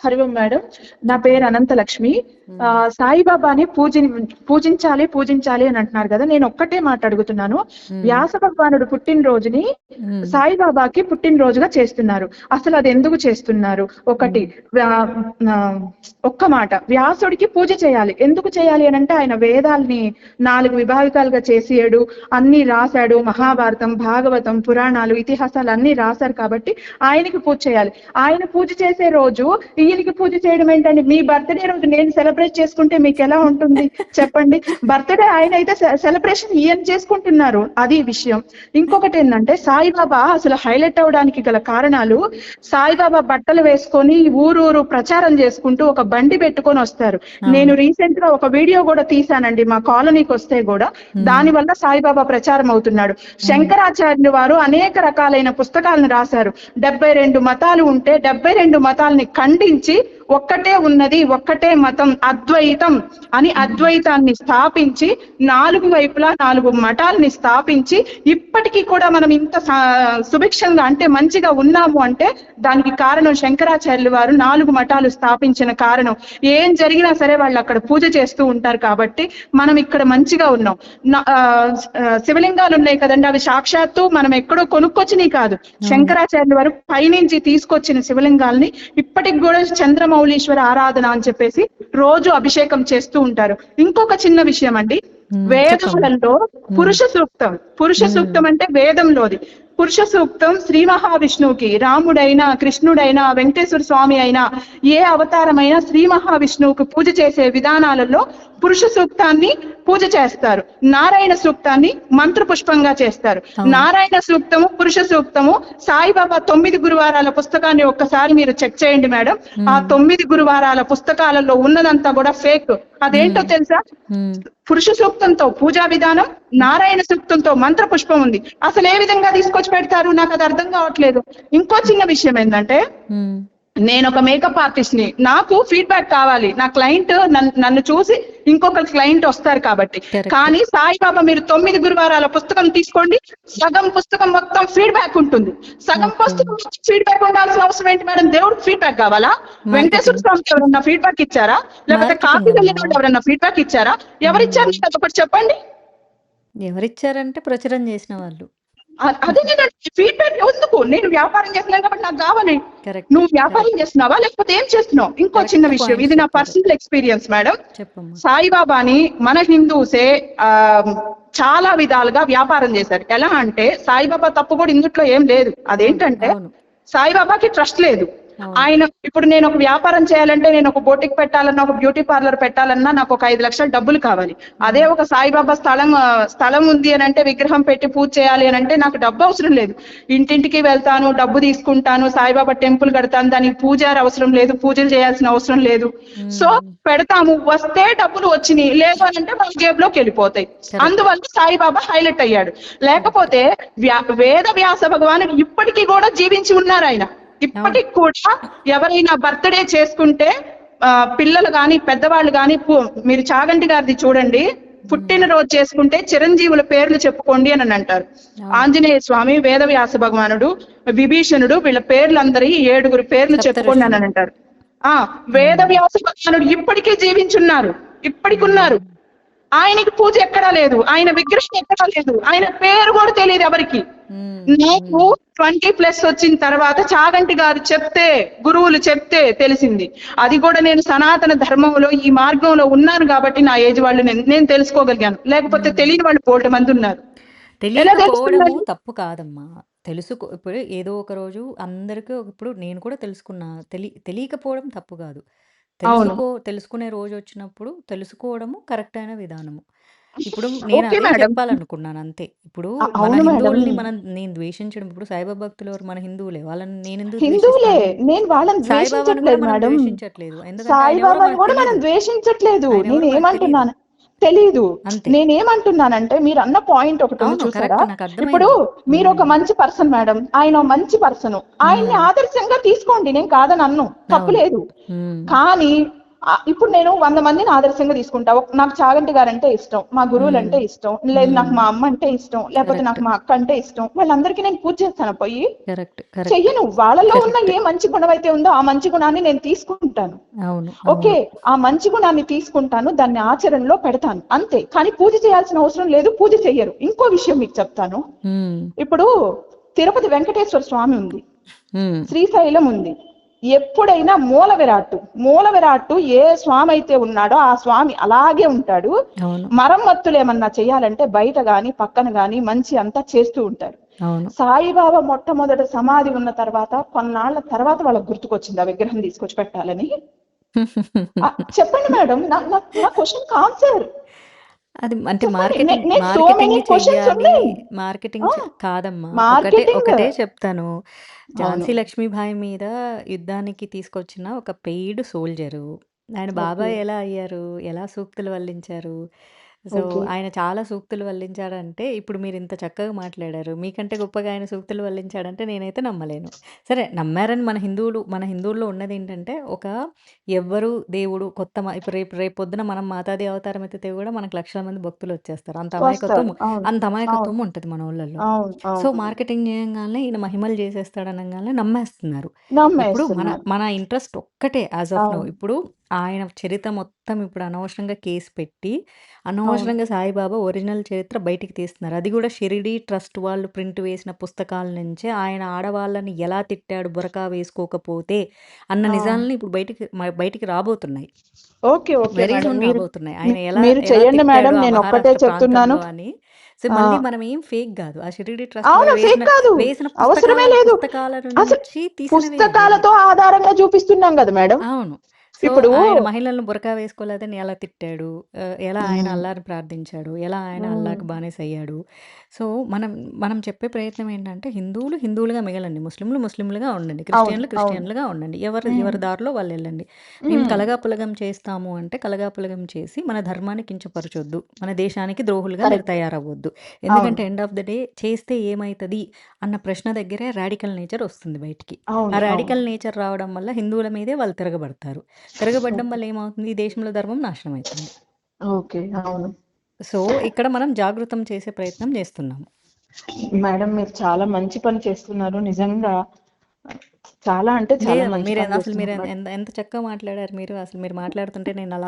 హరి ఓం madam. నా పేరు అనంతలక్ష్మి. సాయిబాబాని పూజించాలి పూజించాలి అని అంటున్నారు కదా. నేను ఒక్కటే మాట అడుగుతున్నాను. వ్యాస భగవానుడు పుట్టినరోజుని సాయిబాబాకి పుట్టినరోజుగా చేస్తున్నారు. అసలు అది ఎందుకు చేస్తున్నారు? ఒకటి ఒక్క మాట, వ్యాసుడికి పూజ చేయాలి. ఎందుకు చేయాలి అని అంటే ఆయన వేదాల్ని 4 విభాగాలుగా చేసాడు, అన్ని రాశాడు. మహాభారతం, భాగవతం, పురాణాలు, ఇతిహాసాలు అన్ని రాశారు కాబట్టి ఆయనకి పూజ చేయాలి. ఆయన పూజ చేసే రోజు ఈయనకి పూజ చేయడం ఏంటండి? మీ బర్త్డే రోజు నేను సెలబ్రేట్ చేసుకుంటే మీకు ఎలా ఉంటుంది చెప్పండి? బర్త్డే ఆయన అయితే సెలబ్రేషన్ ఈయన చేసుకుంటున్నారు, అది విషయం. ఇంకొకటి ఏంటంటే సాయిబాబా అసలు హైలైట్ అవడానికి గల కారణాలు, సాయిబాబా బట్టలు వేసుకొని ఊరూరు ప్రచారం చేసుకుంటూ ఒక బండి పెట్టుకొని వస్తారు. నేను రీసెంట్ గా ఒక వీడియో కూడా తీసానండి, మా కాలనీకి వస్తే కూడా. దాని వల్ల సాయిబాబా ప్రచారం అవుతున్నాడు. శంకరాచార్యులు వారు అనేక రకాలైన పుస్తకాలను రాశారు. 72 మతాలు ఉంటే 72 మతాలని ఖండించి ఒక్కటే ఉన్నది, ఒక్కటే మతం, అద్వైతం అని అద్వైతాన్ని స్థాపించి 4 వైపులా 4 మఠాలని స్థాపించి ఇప్పటికీ కూడా మనం ఇంత సుభిక్షంగా అంటే మంచిగా ఉన్నాము అంటే దానికి కారణం శంకరాచార్యులు వారు 4 మఠాలు స్థాపించిన కారణం. ఏం జరిగినా సరే వాళ్ళు అక్కడ పూజ చేస్తూ ఉంటారు కాబట్టి మనం ఇక్కడ మంచిగా ఉన్నాం. శివలింగాలు ఉన్నాయి కదండి, అవి సాక్షాత్తు మనం ఎక్కడో కొనుక్కొచ్చినవి కాదు. శంకరాచార్యులు వారు పైనుంచి తీసుకొచ్చిన శివలింగాల్ని ఇప్పటికి కూడా చంద్రమౌళీశ్వర ఆరాధన అని చెప్పేసి రోజు అభిషేకం చేస్తూ ఉంటారు. ఇంకొక చిన్న విషయం అండి, వేదాలలో పురుష సూక్తం అంటే వేదంలోది. పురుష సూక్తం శ్రీ మహావిష్ణువుకి, రాముడైనా కృష్ణుడైనా వెంకటేశ్వర స్వామి అయినా ఏ అవతారమైనా శ్రీ మహావిష్ణువుకి పూజ చేసే విధానాలలో పురుష సూక్తాన్ని పూజ చేస్తారు. నారాయణ సూక్తాన్ని మంత్ర పుష్పంగా చేస్తారు. నారాయణ సూక్తము, పురుష సూక్తము, సాయిబాబా 9 గురువారాల పుస్తకాన్ని ఒక్కసారి మీరు చెక్ చేయండి మేడం. ఆ 9 గురువారాల పుస్తకాలలో ఉన్నదంతా కూడా ఫేక్. అదేంటో తెలుసా? పురుష సూక్తంతో పూజా విధానం, నారాయణ సూక్తంతో మంత్ర పుష్పం ఉంది. అసలు ఏ విధంగా తీసుకొచ్చి పెడతారు? నాకు అది అర్థం కావట్లేదు. ఇంకో చిన్న విషయం ఏంటంటే, నేను ఒక మేకప్ ఆర్టిస్ట్ ని, నాకు ఫీడ్బ్యాక్ కావాలి. నా క్లయింట్ నన్ను చూసి ఇంకొక క్లయింట్ వస్తారు కాబట్టి. కానీ సాయిబాబా మీరు 9 గురువారాల పుస్తకం తీసుకోండి, సగం పుస్తకం మొత్తం ఫీడ్బ్యాక్ ఉంటుంది. సగం పుస్తకం ఫీడ్బ్యాక్ ఉండాల్సిన అవసరం ఏంటి మేడం? దేవుడికి ఫీడ్బ్యాక్ కావాలా? వెంకటేశ్వర స్వామికి ఎవరన్నా ఫీడ్బ్యాక్ ఇచ్చారా? లేకపోతే కాపీ వెళ్ళిన ఎవరన్నా ఫీడ్బ్యాక్ ఇచ్చారా? ఎవరిచ్చారు? ఒకటి చెప్పండి. ఎవరిచ్చారంటే ప్రచురణ చేసిన వాళ్ళు. అదే నేను ఫీడ్బ్యాక్ ఎందుకు? నేను వ్యాపారం చేస్తున్నాను కాబట్టి నాకు కావాలి. నువ్వు వ్యాపారం చేస్తున్నావా లేకపోతే ఏం చేస్తున్నావు? ఇంకో చిన్న విషయం, ఇది నా పర్సనల్ ఎక్స్పీరియన్స్ మేడం. సాయిబాబాని మన హిందూసే చాలా విధాలుగా వ్యాపారం చేశారు. ఎలా అంటే సాయిబాబా తప్పు కూడా ఇందుట్లో ఏం లేదు. అదేంటంటే సాయిబాబాకి ట్రస్ట్ లేదు. ఆయన ఇప్పుడు నేను ఒక వ్యాపారం చేయాలంటే, నేను ఒక బోటిక్ పెట్టాలన్నా, ఒక బ్యూటీ పార్లర్ పెట్టాలన్నా నాకు ఒక 5 లక్షల డబ్బులు కావాలి. అదే ఒక సాయిబాబా స్థలం ఉంది అని అంటే, విగ్రహం పెట్టి పూజ చేయాలి అని అంటే నాకు డబ్బు అవసరం లేదు. ఇంటింటికి వెళ్తాను, డబ్బు తీసుకుంటాను, సాయిబాబా టెంపుల్ కడతాను, దానికి పూజారి అవసరం లేదు, పూజలు చేయాల్సిన అవసరం లేదు. సో పెడతాము, వస్తే డబ్బులు వచ్చినాయి, లేదు అని అంటే మన జేబులోకి వెళ్ళిపోతాయి. అందువల్ల సాయిబాబా హైలైట్ అయ్యాడు. లేకపోతే వేద వ్యాస భగవానుడు ఇప్పటికీ కూడా జీవించి ఉన్నారు. ఆయన ఇప్పటికి కూడా ఎవరైనా బర్త్డే చేసుకుంటే పిల్లలు గాని పెద్దవాళ్ళు గాని, మీరు చాగంటి గారిది చూడండి, పుట్టినరోజు చేసుకుంటే చిరంజీవుల పేర్లు చెప్పుకోండి అని అంటారు. ఆంజనేయ స్వామి, వేదవ్యాస భగవానుడు, విభీషణుడు, వీళ్ళ పేర్లు అందరి 7 పేర్లు చెప్పుకోండి అని అంటారు. వేదవ్యాస భగవానుడు ఇప్పటికీ జీవించున్నారు, ఇప్పటికి ఉన్నారు. ఆయనకి పూజ ఎక్కడా లేదు, ఆయన విగ్రహం ఎక్కడా లేదు, ఆయన పేరు కూడా తెలియదు ఎవరికి. నాకు 20+ వచ్చిన తర్వాత చాగంటి గారు చెప్తే, గురువులు చెప్తే తెలిసింది. అది కూడా నేను సనాతన ధర్మంలో ఈ మార్గంలో ఉన్నాను కాబట్టి నా ఏజ్ వాళ్ళు నేను తెలుసుకోగలిగాను. లేకపోతే తెలియని వాళ్ళు 100 మంది ఉన్నారు. తెలియకపోవడము తప్పు కాదమ్మా, ఇప్పుడు ఏదో ఒక రోజు అందరికీ, ఇప్పుడు నేను కూడా తెలుసుకున్నా, తెలియకపోవడం తప్పు కాదు. తెలుసుకునే రోజు వచ్చినప్పుడు తెలుసుకోవడము కరెక్ట్ అయిన విధానము. ఇప్పుడు నేను అదే చెప్పాలనుకున్నాను అంతే. ఇప్పుడు మన హిందువుల్ని నేను ద్వేషించడం, ఇప్పుడు సాయిబాబా భక్తులు ఎవరు? మన హిందువులే. వాళ్ళని నేను ఎందుకు ద్వేషించట్లేదు? నేను ఏమంటున్నాను తెలీదు. నేనేమంటున్నానంటే, మీరు అన్న పాయింట్ ఒకటి చూసారా? ఇప్పుడు మీరు ఒక మంచి పర్సన్ మేడం, ఆయన మంచి పర్సన్, ఆయన్ని ఆదర్శంగా తీసుకోండి, నేను కాదని అన్ను, తప్పులేదు. కానీ ఇప్పుడు నేను 100 మందిని ఆదర్శంగా తీసుకుంటా. నాకు చాగంటి గారు అంటే ఇష్టం, మా గురువులు అంటే ఇష్టం, లేదు నాకు మా అమ్మ అంటే ఇష్టం, లేకపోతే నాకు మా అక్క అంటే ఇష్టం. వాళ్ళందరికీ నేను పూజ చేస్తాను పోయి చెయ్యను. వాళ్ళలో ఉన్న ఏ మంచి గుణం అయితే ఉందో ఆ మంచి గుణాన్ని నేను తీసుకుంటాను. ఓకే, ఆ మంచి గుణాన్ని తీసుకుంటాను, దాన్ని ఆచరణలో పెడతాను అంతే. కానీ పూజ చేయాల్సిన అవసరం లేదు, పూజ చెయ్యరు. ఇంకో విషయం మీకు చెప్తాను. ఇప్పుడు తిరుపతి వెంకటేశ్వర స్వామి ఉంది, శ్రీశైలం ఉంది. ఎప్పుడైనా మూల విరాట్టు ఏ స్వామి అయితే ఉన్నాడో ఆ స్వామి అలాగే ఉంటాడు. మరమ్మత్తులు ఏమన్నా చేయాలంటే బయట గాని పక్కన గాని మంచి అంతా చేస్తూ ఉంటారు. సాయిబాబా మొట్టమొదటి సమాధి ఉన్న తర్వాత కొన్నాళ్ల తర్వాత వాళ్ళకి గుర్తుకొచ్చింది ఆ విగ్రహం తీసుకొచ్చి పెట్టాలని. చెప్పండి మేడం, నా క్వశ్చన్ ఆన్సర్. అది అంటే మార్కెటింగ్ కాదమ్మా. ఒకటే చెప్తాను, ఝాన్సీ లక్ష్మీబాయి మీద యుద్ధానికి తీసుకొచ్చిన ఒక పెయిడ్ సోల్జరు. ఆయన బాబాయ్ ఎలా అయ్యారు, ఎలా సూక్తులు వల్లించారు. సో ఆయన చాలా సూక్తులు వల్లించాడంటే, ఇప్పుడు మీరు ఇంత చక్కగా మాట్లాడారు, మీకంటే గొప్పగా ఆయన సూక్తులు వల్లించాడంటే నేనైతే నమ్మలేను. సరే నమ్మారని మన హిందువుల్లో ఉన్నది ఏంటంటే, ఒక ఎవ్వరు దేవుడు కొత్త ఇప్పుడు రేపు పొద్దున మనం మాతాది అవతారం ఎత్తితే కూడా మనకు లక్షల మంది భక్తులు వచ్చేస్తారు. అంత అమాయకత్వం ఉంటుంది మన ఊళ్ళల్లో. సో మార్కెటింగ్ చేయంగానే ఈయన మహిమలు చేసేస్తాడు అనగానే నమ్మేస్తున్నారు. ఇప్పుడు మన ఇంట్రెస్ట్ ఒక్కటే యాజ్ ఆఫ్ నౌ. ఇప్పుడు ఆయన చరిత్ర మొత్తం ఇప్పుడు అనవసరంగా కేసు పెట్టి అనవసరంగా సాయిబాబా ఒరిజినల్ చరిత్ర బయటికి తీస్తున్నారు. అది కూడా షిరిడి ట్రస్ట్ వాళ్ళు ప్రింట్ వేసిన పుస్తకాల నుంచే ఆయన ఆడవాళ్ళని ఎలా తిట్టాడు బురకా వేసుకోకపోతే అన్న నిజాలని ఇప్పుడు బయటికి రాబోతున్నాయి. రాబోతున్నాయి. ఆయన ఎలా అని. సో మళ్ళీ మనం ఏం ఫేక్ కాదు, ఆ షిరిడి ట్రస్ట్ వేసిన పుస్తకాల నుంచి పుస్తకాలతో ఆధారంగా చూపిస్తున్నాం కదా మేడం. అవును. ఇప్పుడు ఆయన మహిళలను బురకా వేసుకోలేదని ఎలా తిట్టాడు, ఎలా ఆయన అల్లాని ప్రార్థించాడు, ఎలా ఆయన అల్లాకి బానిస అయ్యాడు. సో మనం చెప్పే ప్రయత్నం ఏంటంటే, హిందువులుగా మిగలండి, ముస్లింలుగా ఉండండి, క్రిస్టియన్లుగా ఉండండి, ఎవరి దారిలో వాళ్ళు వెళ్ళండి. మేము కలగాపులగం చేస్తాము అంటే కలగాపులగం చేసి మన ధర్మాన్ని కించపరచొద్దు, మన దేశానికి ద్రోహులుగా మీరు తయారవ్వద్దు. ఎందుకంటే ఎండ్ ఆఫ్ ద డే చేస్తే ఏమైతుంది అన్న ప్రశ్న దగ్గరే రాడికల్ నేచర్ వస్తుంది బయటికి. ఆ రాడికల్ నేచర్ రావడం వల్ల హిందువుల మీదే వాళ్ళు తిరగబడతారు. తిరగబడడం వల్ల ఏమవుతుంది, ఈ దేశంలో ధర్మం నాశనం అవుతుంది. సో ఇక్కడ మనం జాగృతం చేసే ప్రయత్నం చేస్తున్నాము. మేడం మీరు చాలా మంచి పని చేస్తున్నారు నిజంగా. చాలా అంటే మీరు ఎంత చక్కగా మాట్లాడారు. మీరు మాట్లాడుతుంటే నేను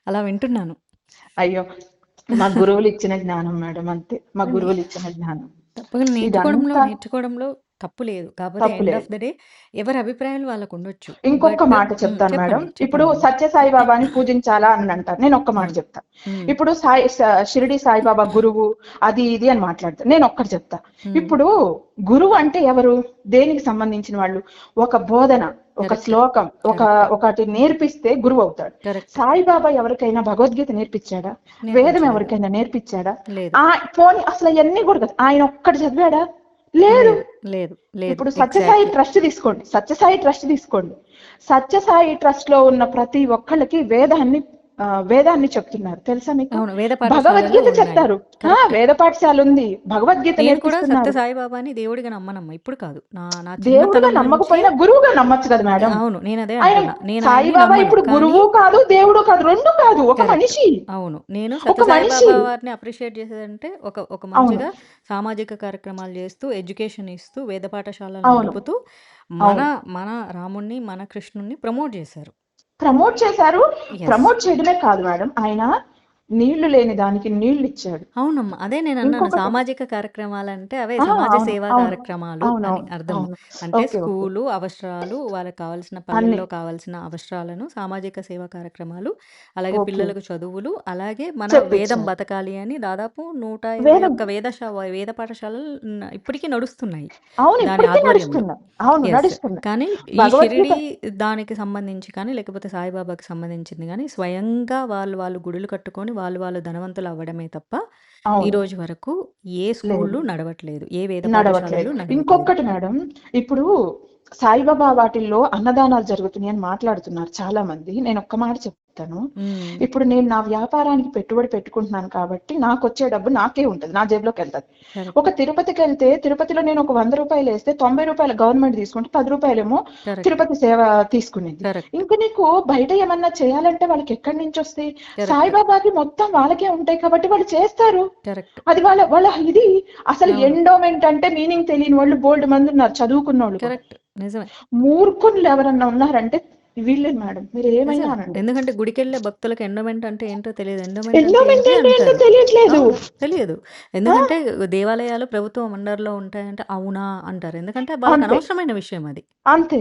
అలా వింటున్నాను. అయ్యో, మా గురువులు ఇచ్చిన జ్ఞానం మేడం, అంతే. మా గురువులు ఇచ్చిన జ్ఞానం. తప్పగా నేర్చుకోవడంలో తప్పు లేదు. కాబట్టి ఎండ్ ఆఫ్ ద డే ఎవరి అభిప్రాయాలు వాళ్ళకు ఉండొచ్చు. ఇంకొక మాట చెప్తాను మేడం. ఇప్పుడు సత్యసాయి బాబాని పూజించాలా అని అంటారు. నేను ఒక్క మాట చెప్తా. ఇప్పుడు షిరిడి సాయిబాబా గురువు అది ఇది అని మాట్లాడతారు. నేను ఒక్కటి చెప్తా. ఇప్పుడు గురువు అంటే ఎవరు, దేనికి సంబంధించిన వాళ్ళు? ఒక బోధన, ఒక శ్లోకం, ఒకటి నేర్పిస్తే గురువు అవుతాడు. సాయిబాబా ఎవరికైనా భగవద్గీత నేర్పించాడా? వేదం ఎవరికైనా నేర్పించాడా? పోనీ అసలు అవన్నీ కూడా కదా, ఆయన ఒక్కటి చదివాడా? లేదు. ఇప్పుడు సత్యసాయి ట్రస్ట్ తీసుకోండి, సత్యసాయి ట్రస్ట్ లో ఉన్న ప్రతి ఒక్కళ్ళకి వేదాన్ని చెప్తున్నారు, తెలుసా మీకు? భగవద్గీత చెప్తారు, వేద పాఠశాల ఉంది, భగవద్గీత నేర్పిస్తున్నారు. సాయిబాబాని దేవుడిగా నమ్మనమ్మా, ఇప్పుడు కాదు. దేవుడిగా నమ్మకపోయినా గురువుగా నమ్మచ్చు కదా మేడం. అవును, నేనదే సాయిబాబా ఇప్పుడు గురువు కాదు, దేవుడు కాదు, రెండు కాదు, ఒక మనిషి. అవును, నేను సత్యసాయిబాబా వారిని అప్రిషియేట్ చేసేదంటే ఒక మంచిగా సామాజిక కార్యక్రమాలు చేస్తూ, ఎడ్యుకేషన్ ఇస్తూ, వేద పాఠశాలను నడుపుతూ మన రాముణ్ణి, మన కృష్ణుణ్ణి ప్రమోట్ చేశారు. ప్రమోట్ చేయడమే కాదు మేడం, ఆయన నీళ్లు లేని దానికి నీళ్లు ఇచ్చాడు. అవునమ్మా, అదే నేను అన్నాను. సామాజిక కార్యక్రమాలంటే అవే సమాజ సేవా కార్యక్రమాలు అని అర్థం. అంటే స్కూలు అవసరాలు, వాళ్ళకి కావాల్సిన పనుల్లో కావాల్సిన అవసరాలను సామాజిక సేవా కార్యక్రమాలు, అలాగే పిల్లలకు చదువులు, అలాగే మన వేదం బతకాలి అని దాదాపు 150 వేద పాఠశాలలు ఇప్పటికీ నడుస్తున్నాయి దాని ఆధ్వర్యంలో. కానీ ఈ షిరిడి దానికి సంబంధించి కానీ, లేకపోతే సాయిబాబాకి సంబంధించింది కానీ, స్వయంగా వాళ్ళు గుడులు కట్టుకొని వాళ్ళు ధనవంతులు అవ్వడమే తప్ప ఈ రోజు వరకు ఏ స్కూళ్ళు నడవట్లేదు, ఏ వేద పాఠశాలలు నడవట్లేదు. ఇంకొకటి మేడం, ఇప్పుడు సాయిబాబా వాటిల్లో అన్నదానాలు జరుగుతున్నాయి అని మాట్లాడుతున్నారు చాలా మంది. నేను ఒక్క మాట చెప్తాను. హ్మ్. ఇప్పుడు నేను నా వ్యాపారానికి పెట్టుబడి పెట్టుకుంటున్నాను కాబట్టి నాకొచ్చే డబ్బు నాకే ఉంటది. నా జేబులోకెళ్తది. కరెక్ట్. ఒక తిరుపతికెళ్తే తిరుపతిలో నేను ఒక రూ. 100 ఏస్తే రూ. 90 గవర్నమెంట్ తీసుకుంటే రూ. 10 కరెక్ట్. తిరుపతి సేవ తీసుకునేది. కరెక్ట్. ఇంక నీకు బయట ఏమన్నా చేయాలంటే వాళ్ళకి ఎక్కడి నుంచొస్తాయి? కరెక్ట్. సాయిబాబాకి మొత్తం వాళ్ళకే ఉంటాయి కాబట్టి వాళ్ళు చేస్తారు. కరెక్ట్. అది వాళ్ళ వాళ్ళ ఇది. అసలు అవును. ఎండోమెంట్ అంటే మీనింగ్ తెలియని వాళ్ళు బోల్డ్ మంది ఉన్నారు చదువుకున్నోళ్ళు కూడా. కరెక్ట్. నిజమే. మూర్ఖులు ఎవరన్నా ఉన్నారంటే వీళ్ళే మేడం. మీరు ఏమైనా నిజమే. అనండి. ఎందుకంటే గుడికెళ్ళే భక్తులకు ఎండోమెంట్ అంటే ఏంటో తెలియదు. ఎండోమెంట్ అంటే ఎండోమెంట్ ఏంటి అంటే ఏంటో అంటారు. తెలియట్లేదు. అవును. తెలియదు. ఆ! ఎందుకంటే దేవాలయాలు ప్రభుత్వం అండర్‌లో ఉంటాయంటే అవునా అంటారు. ఎందుకంటే వాళ్ళకి అంతే. అనవసరమైన విషయం అది. అంతే.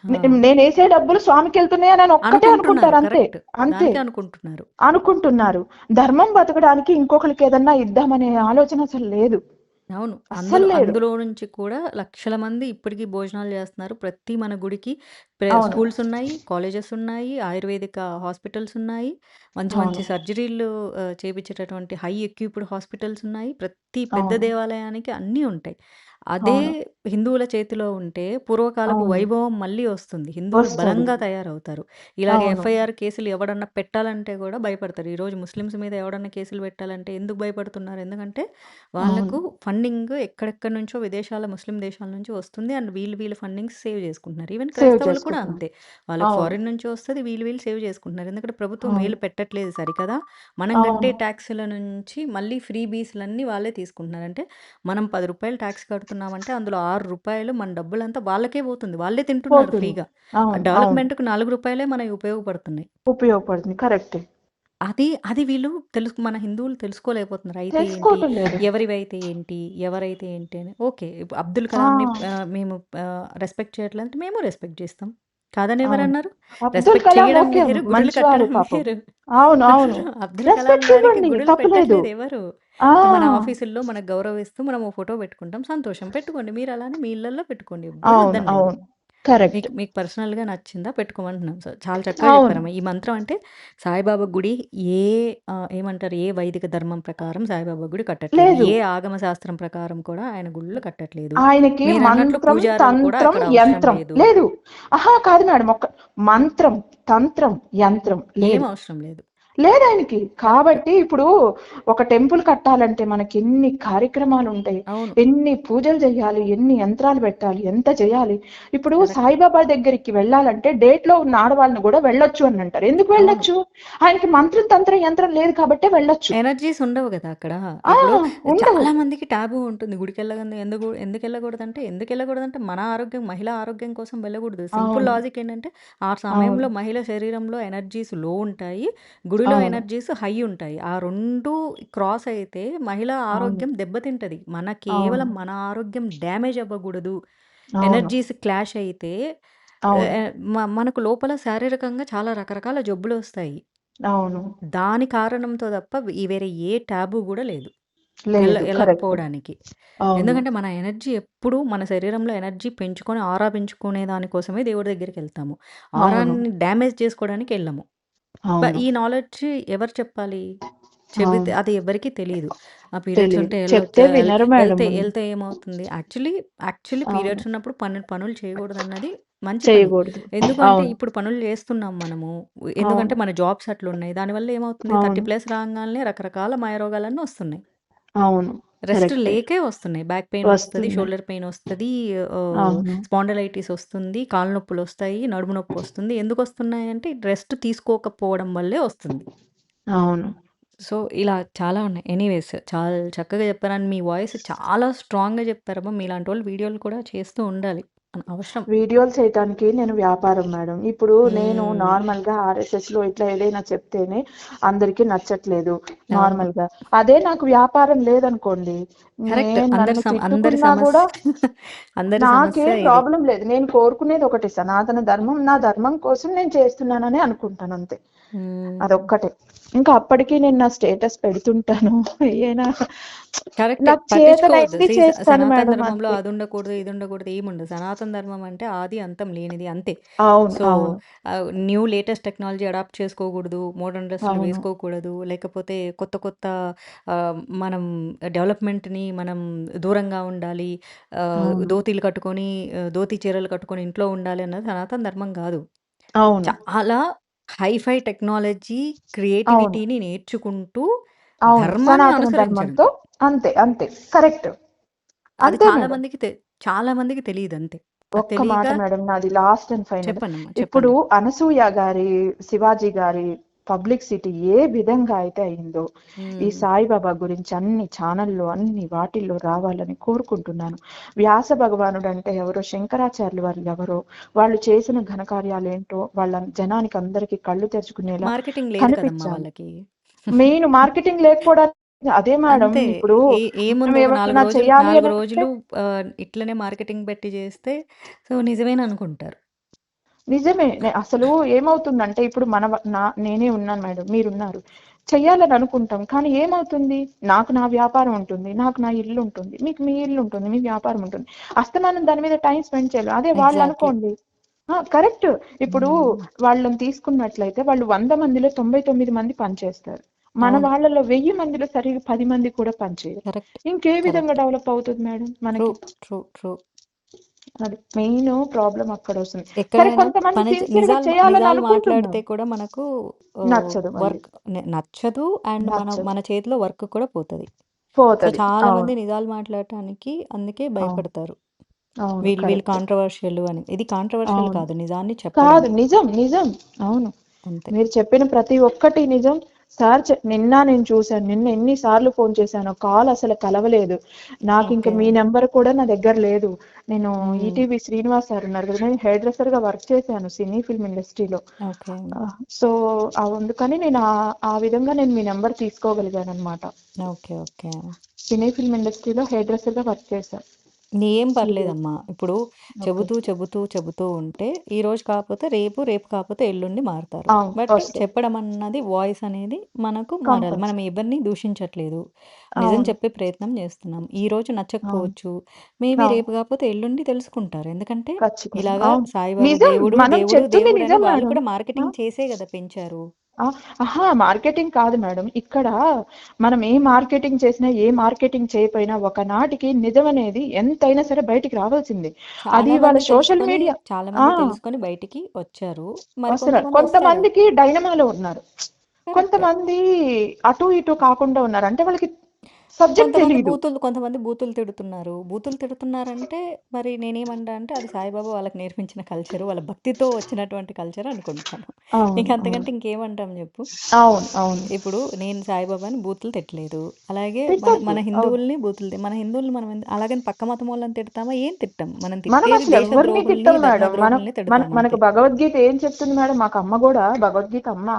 ఆ! నేనేసే డబ్బులు స్వామికెళ్తున్నాయని ఒక్కటే అనుకుంటున్నారు. అనుకుంటారు అంతే. కరెక్ట్. అంతే. దానికే అనుకుంటున్నారు. అనుకుంటున్నారు. ధర్మం బతకడానికి ఇంకొకళ్ళకి ఏదన్నా ఇద్దామనే ఆలోచన అసలు లేదు. అవును. అస్సలు లేదు. అందులో నుంచి కూడా లక్షల మంది ఇప్పటికి భోజనాలు జేస్తున్నారు. ప్రతి మన గుడికి అవును. స్కూల్స్ ఉన్నాయి, కాలేజెస్ ఉన్నాయి, ఆయుర్వేదిక హాస్పిటల్స్ ఉన్నాయి. మంచి అవును. మంచి సర్జరీలు చేపించేటటువంటి హై ఎక్విప్డ్ హాస్పిటల్స్ ఉన్నాయి. ప్రతి పెద్ద అవును. దేవాలయానికి అన్నీ ఉంటాయి. అదే అవును. హిందువుల చేతిలో ఉంటే పూర్వకాలపు అవును. వైభవం మళ్ళీ వస్తుంది. హిందువులు వస్తది. బలంగా తయారవుతారు. ఇలాగే అవును. ఎఫ్ఐఆర్ కేసులు ఎవడన్నా పెట్టాలంటే గూడా భయపడతారు. ఈరోజు ముస్లిమ్స్ మీద ఎవడన్నా కేసులు పెట్టాలంటే ఎందుకు భయపడుతున్నారు? ఎందుకంటే అవును. వాళ్ళకు ఫండింగ్ ఎక్కడెక్కడి నుంచో విదేశాల ముస్లిం దేశాల నుంచి వస్తుంది. అండ్ వీళ్ళు ఫండింగ్స్ సేవ్ చేసుకుంటున్నారు. ఈవెన్ సేవ్ క్రైస్తవులు కూడా చేసుకుంటున్నాం. అంతే. వాళ్ళకి అవును. ఫారిన్ నుంచి వస్తది. వీళ్ళు సేవ్ చేసుకుంటున్నారు. ఎందుకంటే ప్రభుత్వం అవును. వేలు పెట్టట్లేదు సరికదా! మనం అవును. కట్టే టాక్స్‌ల నుంచి మళ్ళీ ఫ్రీబీస్‌లన్నీ వాళ్ళే తీసుకుంటున్నారు. అంటే మనం రూ. 10 టాక్స్ కడుతున్నామంటే అందులో రూ. 6 మన డబ్బులంతా వాళ్ళకే పోతుంది. వాళ్ళే తింటున్నారు పోతుంది. ఫ్రీగా. అవును. అవును. డెవలప్‌మెంట్‌కి రూ. 4 మనయి ఉపయోగపడుతున్నాయి. ఉపయోగపడుతుంది. కరెక్టే. అది అది వీళ్ళు మన హిందువులు తెలుసుకోలేకపోతున్నారు. అయితే ఏంటి? తెలుసుకోవటం లేదు. ఎవరివైతే ఏంటి? ఎవరైతే ఏంటి అని. ఓకే. ఇప్పుడు అబ్దుల్ ఆ! కలాంని మేము రెస్పెక్ట్ చేయట్లేదంటే మేము రెస్పెక్ట్ చేస్తాం. కాదని అవును. ఎవరన్నారు? అబ్దుల్ రెస్పెక్ట్ కలాం చేయడం ఓకే. వేరు, గుడులు మంచివారు కట్టడం పాపం. వేరు. అవును. అవును. అబ్దుల్ కలాం రెస్పెక్ట్ గారికి ఇవ్వండి. గుడులు తప్పులేదు. పెట్టట్లేదు ఎవరు. ఆ! మన ఆఫీసుల్లో మనకు గౌరవిస్తూ మనం ఓ ఫోటో పెట్టుకుంటాం. సంతోషం. పెట్టుకోండి. మీరు అలానే మీ ఇళ్లల్లో పెట్టుకోండి. ఎవ్వరు అవును. వద్దనలేదు. అవును. కరెక్ట్. మీకు మీకు పర్సనల్‌గా నచ్చిందా పెట్టుకోమంటున్నాం. సో, చాలా చక్కగా అవును. చెప్పారమ్మ. ఈ మంత్రం అంటే సాయిబాబా గుడి ఏ ఏమంటారు? ఏ వైదిక ధర్మం ప్రకారం సాయిబాబా గుడి కట్టట్లేదు. లేదు. ఏ ఆగమ శాస్త్రం ప్రకారం కూడా ఆయన గుడులు కట్టట్లేదు. ఆయనకి మీరన్నట్లు మంత్రం, పూజారులు కూడా తంత్రం, అక్కడ అవసరం యంత్రం లేదు. లేదు. అహా! కాదు మేడం. మంత్రం, తంత్రం, యంత్రం ఏం లేదు. అవసరం లేదు. లేదాయనకి. కరెక్ట్. కాబట్టి ఇప్పుడు ఒక టెంపుల్ కట్టాలంటే మనకెన్ని కార్యక్రమాలుంటాయి. అవును. ఎన్ని పూజలు జేయాలి, ఎన్ని యంత్రాలు పెట్టాలి, ఎంత చేయాలి. ఇప్పుడు కరెక్ట్. సాయిబాబా దగ్గరికి వెళ్ళాలంటే డేట్‌లో ఉన్న ఆడవాళ్ళని గూడా వెళ్ళొచ్చు అనంటారు. ఎందుకు అవును. వెళ్ళొచ్చు? ఆయనకి మంత్రం, తంత్రం, యంత్రం లేదు కాబట్టే వెళ్ళొచ్చు. ఎనర్జీస్ ఉండవు గదా! అక్కడ. ఆ! ఇప్పుడు ఉండవు. చాలా మందికి టాబూ ఉంటుంది. గుడికెళ్ళగానే ఎందుకెళ్ళకూడదంటే మన ఆరోగ్యం, మహిళ ఆరోగ్యం కోసం వెళ్ళకూడదు. సింపుల్ అవును. లాజిక్ ఏంటంటే, ఆ అవును. సమయంలో మహిళ శరీరంలో ఎనర్జీస్ లో ఉంటాయి. గుడిలో అవును. ఎనర్జీస్ హై ఉంటాయి. ఆ 2 క్రాస్ అయితే మహిళ అవును. ఆరోగ్యం దెబ్బతింటది. అవును. మన ఆరోగ్యం డ్యామేజ్ అవ్వగూడదు. అవును. ఎనర్జీస్ క్లాష్ అయితే అవును. మనకు లోపల శారీరకంగా చాలా రకరకాల జబ్బులొస్తాయి. అవును. దాని కారణంతో తప్ప వేరే ఏ టాబూ గూడా లేదు. లేదు. కరెక్ట్. ఎళ్ళకపోవడానికి. అవును. ఎందుకంటే మన ఎనర్జీ ఎప్పుడూ మన శరీరంలో ఎనర్జీ పెంచుకొని, ఆరా పెంచుకునే దాని కోసమే దేవుడి దగ్గరికెళ్తాము. అవును. ఆరాని డ్యామేజ్ చేసుకోవడానికి ఎళ్ళము. అవును. ఈ నాలెడ్జ్ ఎవరు చెప్పాలి? చెబితే అవును. అది ఎవ్వరికీ తెలీదు. ఆ పీరియడ్స్ తెలీదు. ఉంటే చెప్తే ఎళ్ళొచ్చా? వినరు మేడం ఎళ్తే ముందు. ఎళ్తే ఏమవుతుంది? యాక్చువల్లీ అవును. పీరియడ్స్ ఉన్నప్పుడు పనులు చేయకూడదన్నది మంచి పని. చేయకూడదు. ఎందుకంటే అవును. ఇప్పుడు పనులు చేస్తున్నాం మనము. అవును. ఎందుకంటే మన జాబ్స్ అట్లున్నాయి. దానివల్ల ఏమవుతుంది? అవును. 30 ప్లస్ రాంగాల్నే రకరకాల మాయరోగాలన్నీ వస్తున్నాయి. అవును. రెస్ట్ కరెక్టే. లేకే వస్తున్నాయి. బ్యాక్ పెయిన్ వస్తది. వస్తున్నాయి. షోల్డర్ పెయిన్ వస్తది. అవును. స్పాండిలైటిస్ వస్తుంది. కాళ్ళు నొప్పులొస్తాయి. నడుము నొప్పొస్తుంది. ఎందుకొస్తున్నాయంటే రెస్ట్ తీసుకోకపోవడం వల్లే వస్తుంది. అవును. సో, ఇలా చాలా ఉన్నాయి. ఎనీవేస్ చాలా చక్కగా చెప్పారు. అండ్ మీ వాయిస్ చాలా స్ట్రాంగ్‌గా చెప్పారబ్బా! మీలాంటోళ్ళు వీడియోలు కూడా చేస్తూ ఉండాలి. అవసరం. వీడియోలు చేయటానికి నేను వ్యాపారం మేడం. ఇప్పుడు నేను హ్మ్. నార్మల్‌గా ఆర్ఎస్ఎస్‌లో ఇట్లా ఏదైనా చెప్తేనే అందరికి నచ్చట్లేదు అవును. నార్మల్‌గా. అదే నాకు వ్యాపారం లేదనుకోండి, కరెక్ట్. నన్ను అందరి తిట్టుకున్నా సమస్య గూడా అందరి సమస్య నాకేం ఇది. ప్రాబ్లమ్ లేదు. నేను కోరుకునేది ఒకటే సనాతన ధర్మం. నా ధర్మం కోసం నేను చేస్తున్నాననే అనుకుంటాను అంతే. హ్మ్. అదొక్కటే. ఇంకా అప్పటికి నేను నా స్టేటస్ పెడుతుంటాను. ఏనా కరెక్టే. నాకు పట్టించుకోవద్దు. చేతనైంది చేస్తాను సనాతన మేడం ధర్మంలో అంతే. అదుండకూడదు, ఇదుండకూడదు ఏముండదు. సనాతన ధర్మం అంటే ఆది, అంతం లేనిది అంతే. అవును. సో, అవును. లేటెస్ట్ టెక్నాలజీ అడాప్ట్ చేసుకోకూడదు. మోడర్న్ డ్రెస్సులు అవును. వేసుకోకూడదు. లేకపోతే కొత్త మనం డెవలప్‌మెంట్‌ని మనం దూరంగా ఉండాలి. అవును. ధోతీలు కట్టుకొని ధోతి చీరలు కట్టుకొని ఇంట్లో ఉండాలి అన్నది సనాతన ధర్మం గాదు. అవును. చాలా హైఫై టెక్నాలజీ, అవును క్రియేటివిటీని నేర్చుకుంటూ అవును ధర్మాన్ని సనాతన అనుసరించడం. ధర్మంతో అంతే అంతే కరెక్ట్ అది అంతే చాలా మేడం. మందికి చాలా మందికి తెలియదు అంతే. అది ఒక్క మాట తెలియక మేడం నాది లాస్ట్ అండ్ ఫైనల్. చెప్పండమ్మా, ఇప్పుడు చెప్పండి. అనసూయ గారి శివాజీ గారి పబ్లిసిటీ ఏ విధంగా అయితే అయిందో ఈ ఉమ్, సాయిబాబా గురించి అన్ని ఛానల్లో అన్ని వాటిల్లో రావాలని కోరుకుంటున్నాను. వ్యాస భగవానుడు అంటే ఎవరో, శంకరాచార్యులు వారు ఎవరో, వాళ్ళు చేసిన ఘనకార్యాలు ఏంటో వాళ్ళ జనానికి అందరికి కళ్ళు తెరుచుకునేలా మార్కెటింగ్ లేదు కదమ్మా కనిపించాలి. వాళ్ళకి. మెయిన్ మార్కెటింగ్ లేకపోవడానికి అదే మేడం. అంతే. ఇప్పుడు ఏముంది, మనం ఒక 4 ఏమన్నా రోజులు చేయాలి 4 అని అంటే రోజులు ఇట్లనే మార్కెటింగ్ పెట్టి చేస్తే సో నిజమేననుకుంటారు. నిజమే. అసలు ఏమవుతుందంటే ఇప్పుడు నేనే ఉన్నాను మేడం, మీరున్నారు. చెయ్యాలని అనుకుంటాం. కానీ ఏమవుతుంది? నాకు నా వ్యాపారం ఉంటుంది. నాకు నా ఇల్లు ఉంటుంది. మీకు మీ ఇల్లు ఉంటుంది. మీ వ్యాపారం ఉంటుంది. అస్తమానం దాని మీద టైం స్పెండ్ చేయాలి. అదే వాళ్ళు ఎగ్జాక్ట్లీ. అనుకోండి. కరెక్ట్. ఇప్పుడు వాళ్ళని తీసుకున్నట్లయితే వాళ్ళు 100 మందిలో 99 మంది పనిచేస్తారు. మన అవును. వాళ్ళలో 1000 మందిలో సరిగ్గా 10 మంది కూడా పనిచేయరు. కరెక్ట్. ఇంకే విధంగా కరెక్ట్. డెవలప్ అవుతుంది మేడం ట్రూ. మనకి? ట్రూ. ట్రూ. అది మెయిన్ ప్రాబ్లం అక్కడ వస్తుంది. సరే, ఎక్కడైనా కొంతమంది సిన్సియర్ గా నిజాలు చేయాలని నిజాలు అనుకుంటున్నాం. మాట్లాడితే కూడా మనకు నచ్చదు మళ్ళీ. వర్క్ నచ్చదు. అండ్ మన నచ్చదు. మన చేతిలో వర్క్ కూడా పోతది. సో పోతది. చాలా అవును. మంది నిజాలు మాట్లాడటానికి అందుకే అవును. భయపడతారు. అవును. వీళ్ళు కరెక్ట్. కాంట్రవర్షియల్ అని. ఇది కాంట్రవర్షియల్ అవును. కాదు, నిజాన్ని చెప్పడం కాదు. నిజం. నిజం. అవును. అంతే. మీరు చెప్పిన ప్రతి ఒక్కటి నిజం. సార్ నిన్న నేను చూశాను. నిన్న ఎన్ని సార్లు ఫోన్ చేశానో, కాల్ అసలు కలవలేదు. నాకు ఇంక ఓకే. మీ నెంబర్ కూడా నా దగ్గర లేదు. నేను మ్మ్. ఈటీవీ శ్రీనివాస్ సార్ ఉన్నారు కదా, నేను హెయిర్ డ్రెస్సర్ గా వర్క్ చేశాను సినీ ఫిల్మ్ ఇండస్ట్రీలో. ఓకే. సో అందుకని నేను ఆ విధంగా నేను మీ నెంబర్ తీసుకోగలిగాను అనమాట. ఓకే. ఓకే. సినీ ఫిల్మ్ ఇండస్ట్రీలో హెయిర్ డ్రెస్సర్ గా వర్క్ చేశాను. ఏం సీరియల్. పర్లేదమ్మా. ఇప్పుడు ఓకే. చెబుతూ ఉంటే ఈ రోజు కాకపోతే రేపు, రేపు కాకపోతే ఎల్లుండి మారుతారు. అవును. బట్ వస్తాయి. చెప్పడం అన్నది, వాయిస్ అనేది మనకు మారాలి. మనం కంపల్సరీ. ఎవరిని దూషించట్లేదు. నిజం అవును. చెప్పే ప్రయత్నం చేస్తున్నాం. ఈ రోజు అవును. నచ్చకపోవచ్చు. మేబీ అవును. రేపు కాకపోతే ఎల్లుండి తెలుసుకుంటారు. ఎందుకంటే ఖచ్చితంగా. ఇలాగా అవును. సాయిబాబా నిజం. దేవుడు, మనం దేవుడు, చెప్తుంది దేవుడు అని నిజం వాళ్ళు మేడం. కూడా ఆ! మార్కెటింగ్ చేసే కదా పెంచారు. మార్కెటింగ్ కాదు మేడం. ఇక్కడ మనం ఏ మార్కెటింగ్ చేసినా, ఏ మార్కెటింగ్ చేయకపోయినా ఒకనాటికి నిజం అనేది ఎంతైనా సరే బయటికి రావాల్సిందే. అది ఇవాళ సోషల్ మీడియా. చాలా ఆ! మంది తెలుసుకొని బయటికి వచ్చారు. మరి వస్తున్నారు. కొంతమంది వస్తారు. కొంతమందికి డైనమాలో ఉన్నారు. కరెక్ట్. కొంతమంది అటు ఇటు కాకుండా ఉన్నారు. అంటే వాళ్ళకి సబ్జెక్ట్ తెలీదు. కొంతమంది బూతులు తిడుతున్నారు. బూతులు తిడుతున్నారంటే మరి నేనేమంటా అంటే అది సాయిబాబా వాళ్ళకి నేర్పించిన కల్చరు. వాళ్ళ భక్తితో వచ్చినటువంటి కల్చర్ అనుకుంటాను. ఇంక అవును. అవును. అంతకంటే ఇంకేమంటాం జెప్పు? అవును. అవును. ఇప్పుడు నేను సాయిబాబాని బూతులు తిట్టలేదు. అలాగే మన తిట్టొద్దు. మన అవును. హిందువుల్ని మన హిందువుల్ని మనం అలాగని పక్క మతం వాళ్ళని తిడతామా? ఏం తిట్టం. మనం మనం తిట్టేది అసలు ఎవరిని దేశద్రోహుల్ని, తిట్టం మేడం. ధర్మద్రోహుల్ని తిడతాం మనకు అంతే. భగవద్గీత ఏం చెప్తుంది మేడం? మాకు అమ్మ కూడా భగవద్గీత అమ్మ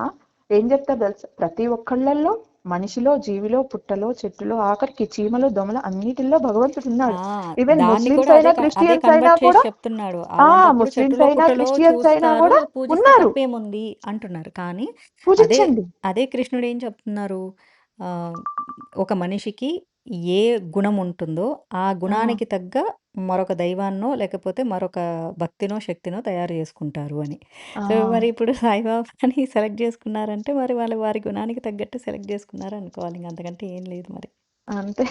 ఏం చెప్తారు తెలుసా? ప్రతి ఒక్కళ్ళల్లో, మనిషిలో, జీవిలో, పుట్టలో, చెట్టులో, ఆఖరికి చీమలో, దోమలో అన్నిటిలో భగవంతుడు ఉన్నాడు. ఆ! ఈవెన్ దాన్ని ముస్లిమ్స్ కూడా అయినా, అదే క్రిస్టియన్స్ అయినా కన్వర్ట్ చేసి కూడా చెప్తున్నాడు. అలాంటప్పుడు ముస్లిమ్స్ చెట్టులో, అయినా, పుట్టలో క్రిస్టియన్స్ అయినా చూస్తారు, కూడా పూజిస్తే ఉన్నారు. తప్పేముంది అంటున్నారు. కానీ అదే పూజించండి. అదే కృష్ణుడు ఏం చెప్తున్నారు? ఆహ్, ఒక మనిషికి ఏ గుణం ఉంటుందో, ఆ ఆ! గుణానికి తగ్గ మరొక దైవాన్నో, లేకపోతే మరొక భక్తినో, శక్తినో తయారు చేసుకుంటారు అని. ఆ! సో, మరి ఇప్పుడు సాయిబాబాని సెలెక్ట్ చేసుకున్నారంటే, మరి వాళ్ళు వారి గుణానికి తగ్గట్టు సెలెక్ట్ చేసుకున్నారు అనుకోవాలి. ఇంక అంతకంటే ఏం లేదు మరి. అంతే.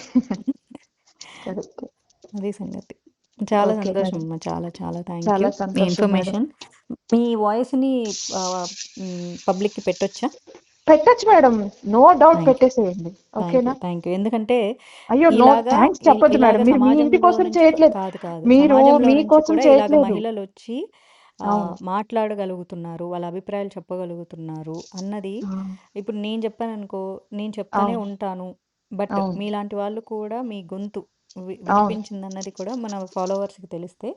కరెక్ట్. అది సంగతి. చాలా ఓకే సంతోషం మేడం. అమ్మా. చాలా చాలా థ్యాంక్ యూ. చాలా మీ సంతోషం మేడం. ఇన్ఫర్మేషన్. మీ వాయిస్‌ని పబ్లిక్‌కి పెట్టొచ్చా? పెట్టొచ్చు madam. No doubt thank you. పెట్టేసేయండి. ఓకేనా? Thank you. ఎందుకంటే అయ్యో! నో ఇలాగా థాంక్స్ చెప్పొద్దు ఇలాగ మేడం. మీరు మీ ఇంటి సమాజంలో కోసం నుంచి చేయట్లేదు. కాదు, కాదు. మీరు సమాజంలో మీ నుంచి కోసం కూడా ఇలాగ చేయట్లేదు. మహిళలొచ్చి అవును. మాట్లాడగలుగుతున్నారు. వాళ్ళ అభిప్రాయాలు చెప్పగలుగుతున్నారు అన్నది ఆ! ఇప్పుడు నేను చెప్పాననుకో, నేను చెప్తానే అవును. ఉంటాను. బట్ అవును. మీలాంటి వాళ్ళు కూడా మీ గొంతు అవును. వినిపించిందన్నది కూడా మన ఫాలోవర్స్‌కి తెలిస్తే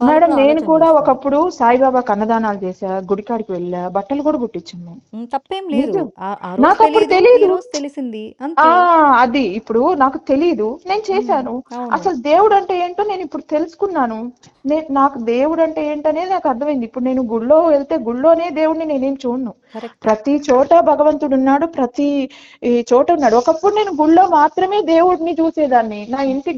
వాళ్ళు మేడం కూడా నేను ఆలోచన కూడా చేస్తారు. ఒకప్పుడు సాయిబాబాకి అన్నదానాలు చేశా. గుడికాడికి వెళ్ళా. బట్టలు కూడా కుట్టించాను నేను. తప్పేం లేదు. నిజం. ఆ రోజు నాకప్పుడు తెలీదు. ఈ తెలీదు. రోజు తెలిసింది. ఆ! అంతే. అది. ఇప్పుడు నాకు తెలీదు. నేను హ్మ్. చేశాను. అవును. అసలు దేవుడంటే ఏంటో నేనిప్పుడు తెలుసుకున్నాను. నాకు దేవుడంటే ఏంటనేది నాకు అర్థమైంది. ఇప్పుడు నేను గుడిలో వెళ్తే గుడిలోనే దేవుడిని నేనేం చూడను. కరెక్ట్. ప్రతి చోట భగవంతుడున్నాడు. ప్రతి ఈ చోట ఉన్నాడు. ఒకప్పుడు నేను గుడిలో మాత్రమే దేవుడిని చూసేదాన్ని. నా ఇంటి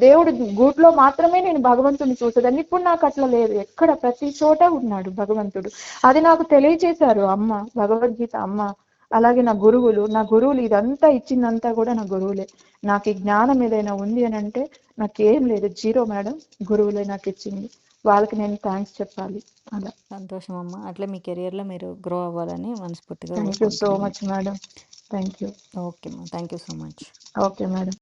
దేవుడి గుడిలో మాత్రమే నేను భగవంతుడిని చూసేదాన్ని. ఇప్పుడు నాకు అట్లా లేదు. ఎక్కడ ప్రతి చోట ఉన్నాడు భగవంతుడు. అది నాకు తెలియచేశారు అమ్మ, భగవద్గీత అమ్మ. అలాగే నా గురువులు ఇదంతా ఇచ్చిందంతా కూడా నా గురువులే. నాకు ఈ జ్ఞానం ఏదైనా ఉంది అని అంటే నాకేం లేదు. Zero madam. గురువులే నాకు ఇచ్చింది. వాళ్ళకి నేను థ్యాంక్స్ చెప్పాలి. అలా. సంతోషం అమ్మా. అట్లే మీ కెరియర్‌లో మీరు గ్రో అవ్వాలని మనస్ఫూర్తిగా థ్యాంక్ యూ సో కోరుకుంటున్నాను. Much madam. Thank you. Okay అమ్మా. Thank you so much. Okay madam.